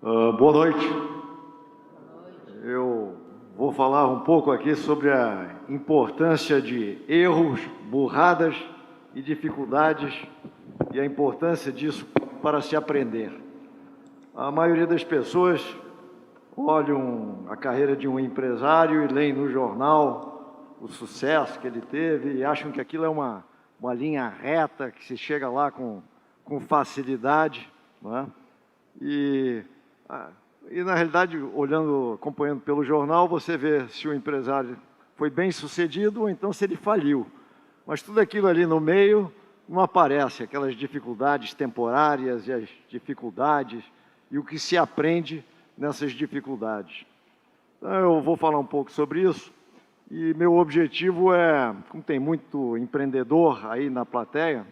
Boa noite. Eu vou falar um pouco aqui sobre a importância de erros, burradas e dificuldades e a importância disso para se aprender. A maioria das pessoas olham a carreira de um empresário e leem no jornal o sucesso que ele teve e acham que aquilo é uma linha reta, que se chega lá com facilidade, não é? E, na realidade, olhando, acompanhando pelo jornal, você vê se o empresário foi bem sucedido ou então se ele faliu. Mas tudo aquilo ali no meio não aparece, aquelas dificuldades temporárias e as dificuldades e o que se aprende nessas dificuldades. Então, eu vou falar um pouco sobre isso e meu objetivo é, como tem muito empreendedor aí na plateia,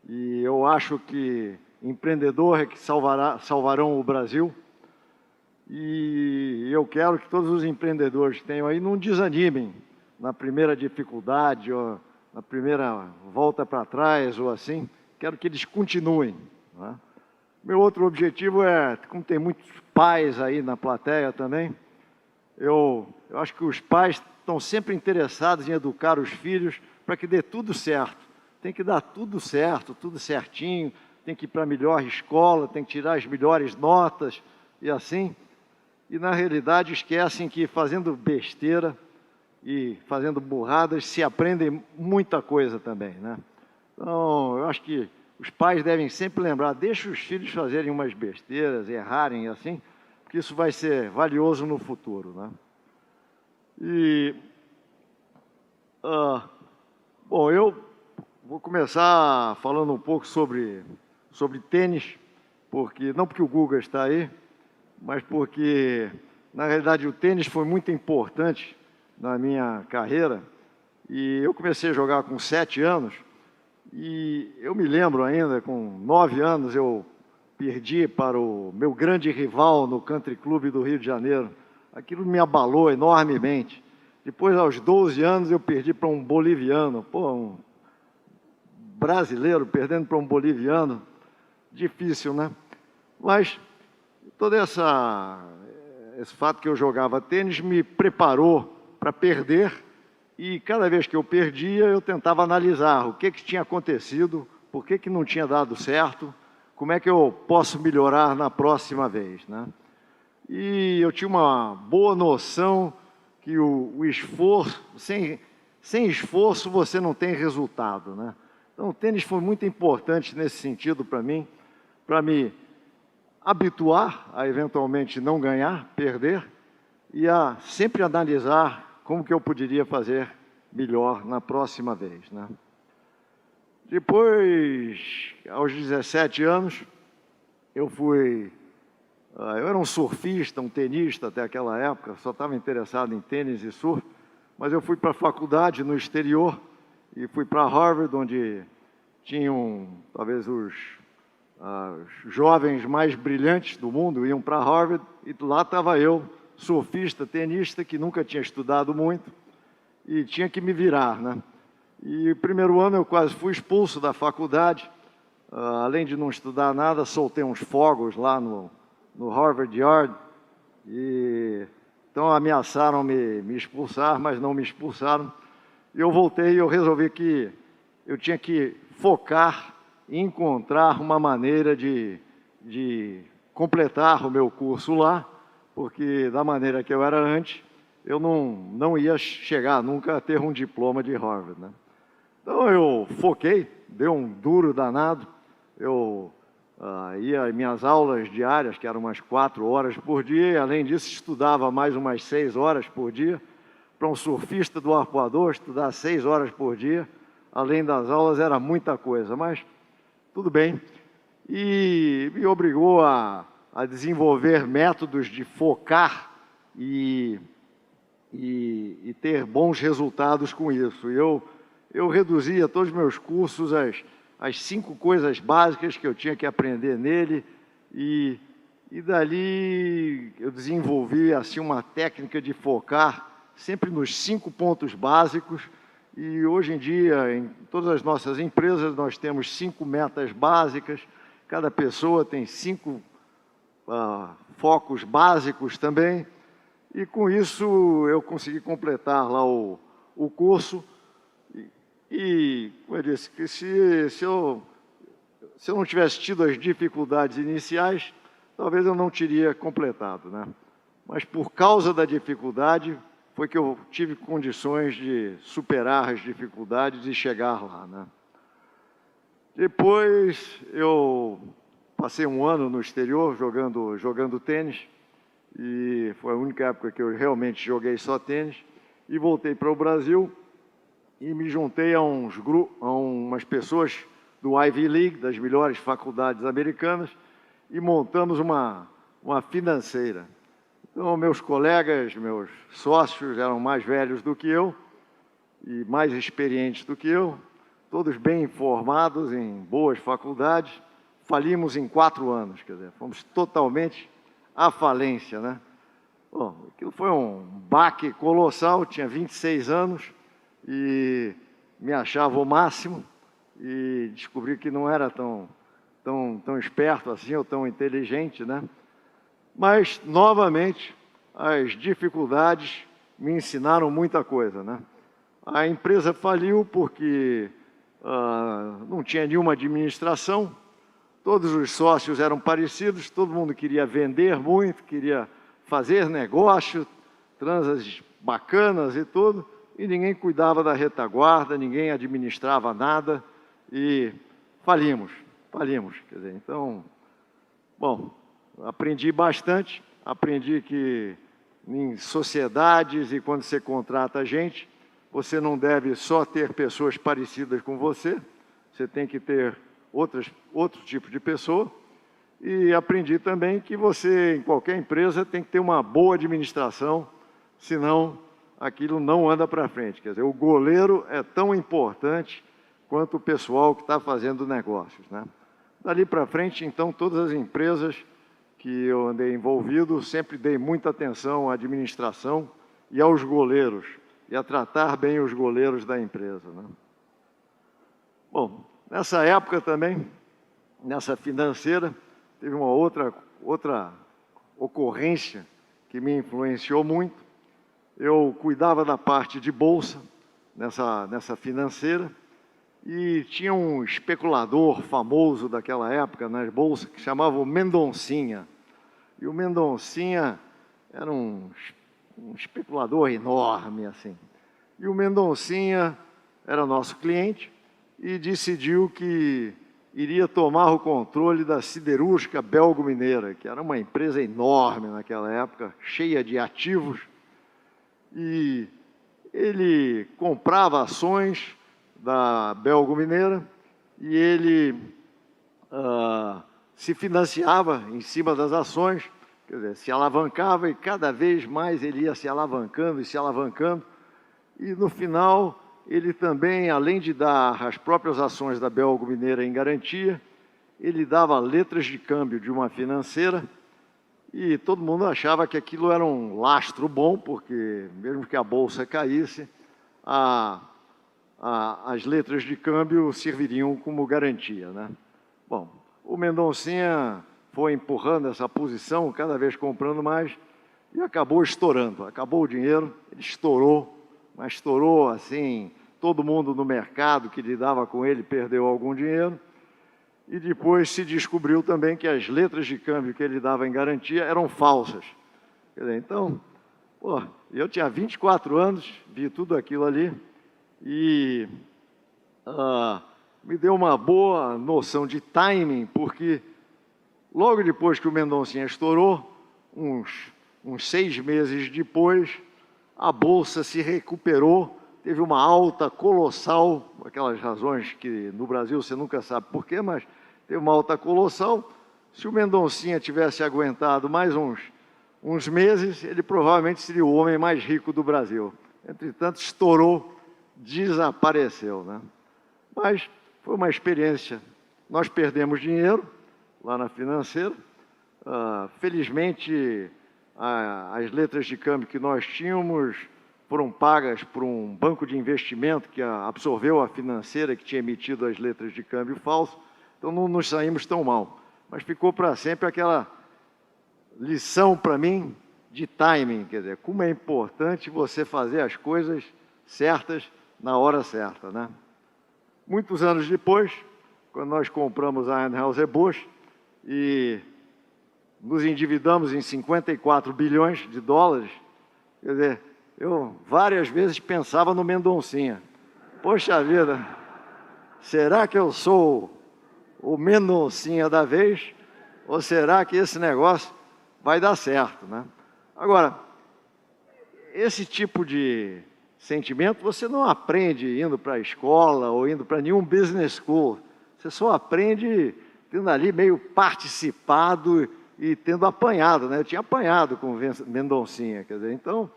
e eu acho que empreendedor é que salvarão o Brasil. E eu quero que todos os empreendedores que tenham aí não desanimem na primeira dificuldade ou na primeira volta para trás ou assim. Quero que eles continuem, né? Meu outro objetivo é, como tem muitos pais aí na plateia também, eu acho que os pais estão sempre interessados em educar os filhos para que dê tudo certo. Tem que dar tudo certo, tudo certinho, tem que ir para a melhor escola, tem que tirar as melhores notas e assim. E, na realidade, esquecem que fazendo besteira e fazendo burradas se aprendem muita coisa também, né? Então, eu acho que os pais devem sempre lembrar, deixa os filhos fazerem umas besteiras, errarem e assim, porque isso vai ser valioso no futuro, né? Bom, eu vou começar falando um pouco sobre tênis, não porque o Guga está aí, mas porque, na realidade, o tênis foi muito importante na minha carreira. E eu comecei a jogar com 7 anos, e eu me lembro ainda, com 9 anos, eu perdi para o meu grande rival no Country Club do Rio de Janeiro. Aquilo me abalou enormemente. Depois, aos 12 anos, eu perdi para um boliviano. Um brasileiro perdendo para um boliviano, difícil, né? Mas todo esse fato que eu jogava tênis me preparou para perder, e cada vez que eu perdia, eu tentava analisar o que tinha acontecido, por que não tinha dado certo, como é que eu posso melhorar na próxima vez, né? E eu tinha uma boa noção que o esforço, sem esforço você não tem resultado, né? Então o tênis foi muito importante nesse sentido para mim, para me habituar a eventualmente não ganhar, perder, e a sempre analisar como que eu poderia fazer melhor na próxima vez, né? Depois, aos 17 anos, eu era um surfista, um tenista até aquela época, só estava interessado em tênis e surf, mas eu fui para a faculdade no exterior e fui para Harvard, onde tinham talvez os jovens mais brilhantes do mundo iam para Harvard, e lá estava eu, surfista, tenista, que nunca tinha estudado muito e tinha que me virar, né? E o primeiro ano eu quase fui expulso da faculdade, além de não estudar nada, soltei uns fogos lá no Harvard Yard, e então ameaçaram me expulsar, mas não me expulsaram. E eu voltei e eu resolvi que eu tinha que focar e encontrar uma maneira de completar o meu curso lá, porque da maneira que eu era antes, eu não ia chegar nunca a ter um diploma de Harvard, né? Então eu foquei, deu um duro danado, eu ia às minhas aulas diárias, que eram umas 4 horas por dia, e além disso estudava mais umas 6 horas por dia. Para um surfista do arpoador, estudar 6 horas por dia, além das aulas, era muita coisa, mas tudo bem, e me obrigou a desenvolver métodos de focar e ter bons resultados com isso. Eu reduzia todos os meus cursos às 5 coisas básicas que eu tinha que aprender nele, e dali eu desenvolvi assim, uma técnica de focar sempre nos 5 pontos básicos. E hoje em dia, em todas as nossas empresas, nós temos 5 metas básicas, cada pessoa tem 5 focos básicos também, e com isso eu consegui completar lá o curso, como eu disse, que se eu não tivesse tido as dificuldades iniciais, talvez eu não teria completado, né? Mas por causa da dificuldade, foi que eu tive condições de superar as dificuldades e chegar lá, né? Depois eu passei um ano no exterior jogando tênis, e foi a única época que eu realmente joguei só tênis, e voltei para o Brasil e me juntei a umas pessoas do Ivy League, das melhores faculdades americanas, e montamos uma financeira. Então, meus colegas, meus sócios eram mais velhos do que eu e mais experientes do que eu, todos bem informados em boas faculdades. Falimos em 4 anos, quer dizer, fomos totalmente à falência, né? Bom, aquilo foi um baque colossal, tinha 26 anos e me achava o máximo e descobri que não era tão esperto assim, ou tão inteligente, né? Mas, novamente, as dificuldades me ensinaram muita coisa, né? A empresa faliu porque não tinha nenhuma administração, todos os sócios eram parecidos, todo mundo queria vender muito, queria fazer negócio, transas bacanas e tudo, e ninguém cuidava da retaguarda, ninguém administrava nada, e falimos. Quer dizer, então, bom, aprendi bastante, aprendi que em sociedades e quando você contrata gente, você não deve só ter pessoas parecidas com você, você tem que ter outro tipo de pessoa. E aprendi também que você, em qualquer empresa, tem que ter uma boa administração, senão aquilo não anda para frente. Quer dizer, o goleiro é tão importante quanto o pessoal que está fazendo negócios, né? Dali para frente, então, todas as empresas que eu andei envolvido, sempre dei muita atenção à administração e aos goleiros, e a tratar bem os goleiros da empresa, né? Bom, nessa época também, nessa financeira, teve uma outra ocorrência que me influenciou muito. Eu cuidava da parte de bolsa nessa financeira, e tinha um especulador famoso daquela época nas bolsas que chamava o Mendoncinha. E o Mendoncinha era um especulador enorme, assim. E o Mendoncinha era nosso cliente e decidiu que iria tomar o controle da siderúrgica Belgo-Mineira, que era uma empresa enorme naquela época, cheia de ativos. E ele comprava ações da Belgo-Mineira e ele se financiava em cima das ações, quer dizer, se alavancava, e cada vez mais ele ia se alavancando e se alavancando. E no final, ele também, além de dar as próprias ações da Belgo-Mineira em garantia, ele dava letras de câmbio de uma financeira, e todo mundo achava que aquilo era um lastro bom, porque mesmo que a bolsa caísse, as letras de câmbio serviriam como garantia, né? Bom, o Mendoncinha foi empurrando essa posição, cada vez comprando mais, e acabou estourando. Acabou o dinheiro, ele estourou, mas estourou assim, todo mundo no mercado que lidava com ele perdeu algum dinheiro, e depois se descobriu também que as letras de câmbio que ele dava em garantia eram falsas. Quer dizer, então, eu tinha 24 anos, vi tudo aquilo ali, e me deu uma boa noção de timing, porque logo depois que o Mendoncinha estourou, uns 6 meses depois, a Bolsa se recuperou, teve uma alta colossal, aquelas razões que no Brasil você nunca sabe por quê, mas teve uma alta colossal. Se o Mendoncinha tivesse aguentado mais uns meses, ele provavelmente seria o homem mais rico do Brasil. Entretanto, estourou, desapareceu, né? Mas foi uma experiência. Nós perdemos dinheiro lá na financeira. Felizmente, as letras de câmbio que nós tínhamos foram pagas por um banco de investimento que absorveu a financeira que tinha emitido as letras de câmbio falso. Então, não nos saímos tão mal. Mas ficou para sempre lição para mim de timing, quer dizer, como é importante você fazer as coisas certas na hora certa, né? Muitos anos depois, quando nós compramos a Anheuser-Busch e nos endividamos em 54 bilhões de dólares, quer dizer, eu várias vezes pensava no Mendoncinha. Poxa vida, será que eu sou o Mendoncinha da vez? Ou será que esse negócio vai dar certo, né? Agora, esse tipo de sentimento você não aprende indo para a escola ou indo para nenhum business school. Você só aprende tendo ali meio participado e tendo apanhado, né? Eu tinha apanhado com o Mendoncinha, quer dizer, então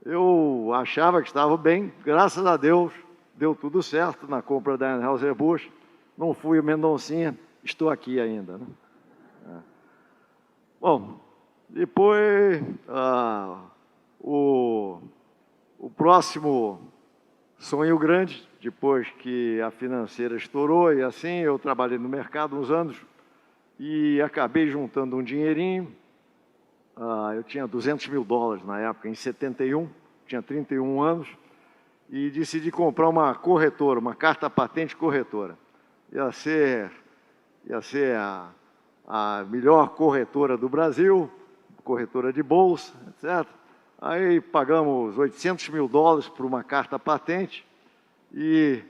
eu achava que estava bem, graças a Deus, deu tudo certo na compra da Anheuser-Busch, não fui o Mendoncinha, estou aqui ainda, né? Bom, depois o próximo sonho grande, depois que a financeira estourou e assim, eu trabalhei no mercado uns anos e acabei juntando um dinheirinho. Eu tinha 200 mil dólares na época, em 71, tinha 31 anos, e decidi comprar uma corretora, uma carta patente corretora. Ia ser a melhor corretora do Brasil, corretora de bolsa, etc. Aí pagamos 800 mil dólares por uma carta patente e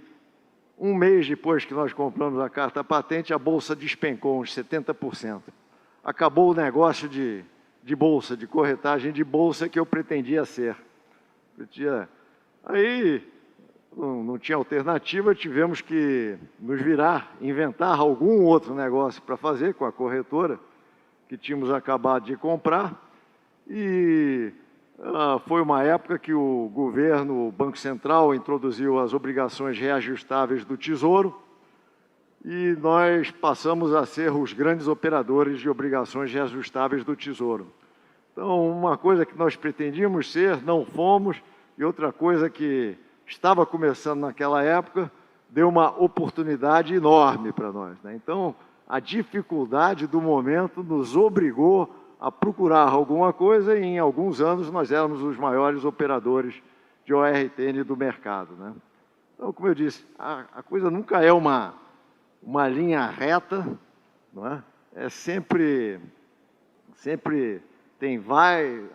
um mês depois que nós compramos a carta patente, a bolsa despencou uns 70%. Acabou o negócio de bolsa, de corretagem de bolsa que eu pretendia ser. Aí não tinha alternativa, tivemos que nos virar, inventar algum outro negócio para fazer com a corretora que tínhamos acabado de comprar. E foi uma época que o governo, o Banco Central, introduziu as obrigações reajustáveis do Tesouro e nós passamos a ser os grandes operadores de obrigações reajustáveis do Tesouro. Então, uma coisa que nós pretendíamos ser, não fomos, e outra coisa que estava começando naquela época, deu uma oportunidade enorme para nós, né? Então, a dificuldade do momento nos obrigou a procurar alguma coisa e em alguns anos nós éramos os maiores operadores de ORTN do mercado, né? Então, como eu disse, a coisa nunca é uma linha reta, não é? É sempre tem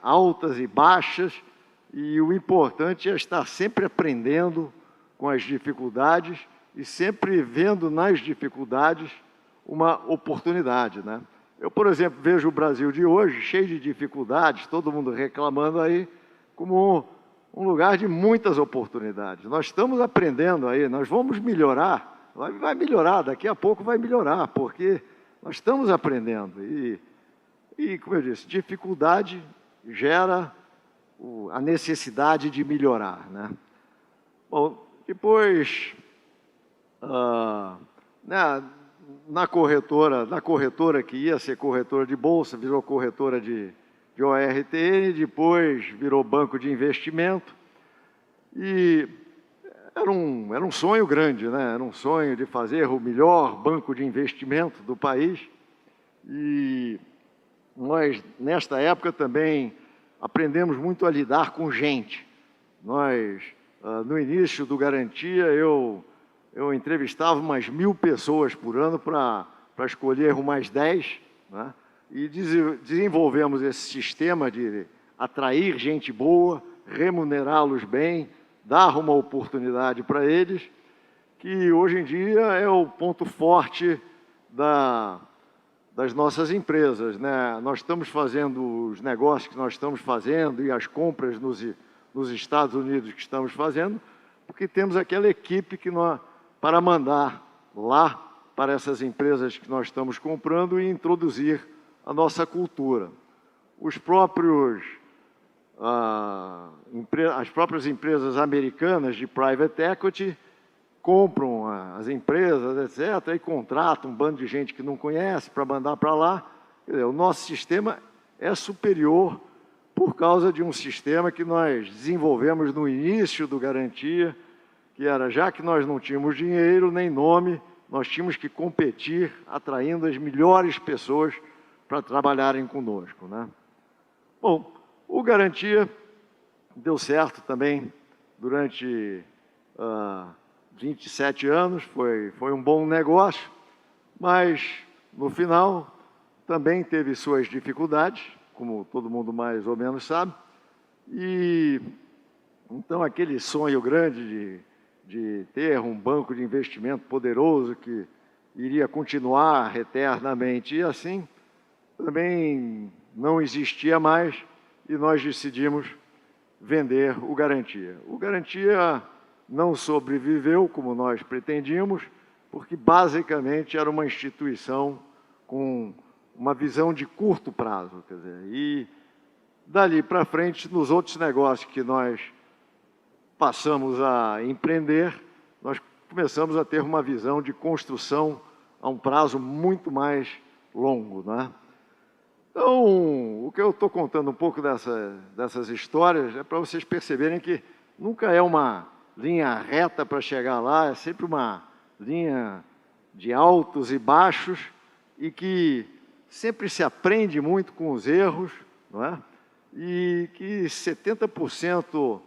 altas e baixas, e o importante é estar sempre aprendendo com as dificuldades e sempre vendo nas dificuldades uma oportunidade, né? Eu, por exemplo, vejo o Brasil de hoje cheio de dificuldades, todo mundo reclamando aí, como um lugar de muitas oportunidades. Nós estamos aprendendo aí, nós vamos melhorar, vai melhorar, daqui a pouco vai melhorar, porque nós estamos aprendendo. E como eu disse, dificuldade gera a necessidade de melhorar, né? Bom, depois, na corretora que ia ser corretora de bolsa, virou corretora de ORTN, depois virou banco de investimento, e era um sonho grande, né? Era um sonho de fazer o melhor banco de investimento do país, e nós, nesta época, também aprendemos muito a lidar com gente. Nós, no início do Garantia, eu entrevistava umas 1000 pessoas por ano para escolher umas 10, né? E desenvolvemos esse sistema de atrair gente boa, remunerá-los bem, dar uma oportunidade para eles, que hoje em dia é o ponto forte das nossas empresas, né? Nós estamos fazendo os negócios que nós estamos fazendo e as compras nos Estados Unidos que estamos fazendo, porque temos aquela equipe para mandar lá para essas empresas que nós estamos comprando e introduzir a nossa cultura. As próprias empresas americanas de private equity compram as empresas, etc., e contratam um bando de gente que não conhece para mandar para lá. Quer dizer, o nosso sistema é superior por causa de um sistema que nós desenvolvemos no início do Garantia, que era, já que nós não tínhamos dinheiro nem nome, nós tínhamos que competir atraindo as melhores pessoas para trabalharem conosco, né? Bom, o Garantia deu certo também durante 27 anos, foi um bom negócio, mas no final também teve suas dificuldades, como todo mundo mais ou menos sabe, e então aquele sonho grande de ter um banco de investimento poderoso que iria continuar eternamente e assim, também não existia mais e nós decidimos vender o Garantia. O Garantia não sobreviveu como nós pretendíamos, porque basicamente era uma instituição com uma visão de curto prazo, quer dizer, e dali para frente, nos outros negócios que nós passamos a empreender, nós começamos a ter uma visão de construção a um prazo muito mais longo, né? Então, o que eu estou contando um pouco dessas histórias é para vocês perceberem que nunca é uma linha reta para chegar lá, é sempre uma linha de altos e baixos e que sempre se aprende muito com os erros, não é? E que 70%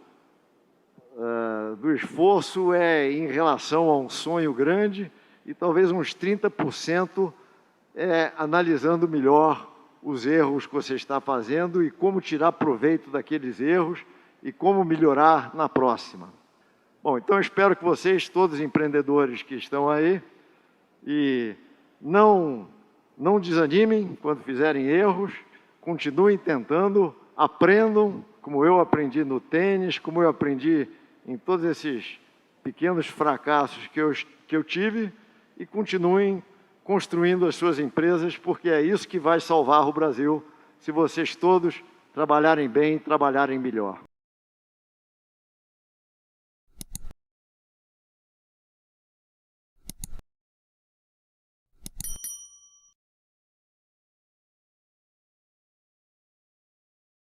do esforço é em relação a um sonho grande e talvez uns 30% é analisando melhor os erros que você está fazendo e como tirar proveito daqueles erros e como melhorar na próxima. Bom, então eu espero que vocês, todos empreendedores que estão aí, e não desanimem quando fizerem erros, continuem tentando, aprendam, como eu aprendi no tênis, como eu aprendi em todos esses pequenos fracassos que eu tive, e continuem construindo as suas empresas, porque é isso que vai salvar o Brasil, se vocês todos trabalharem bem, trabalharem melhor.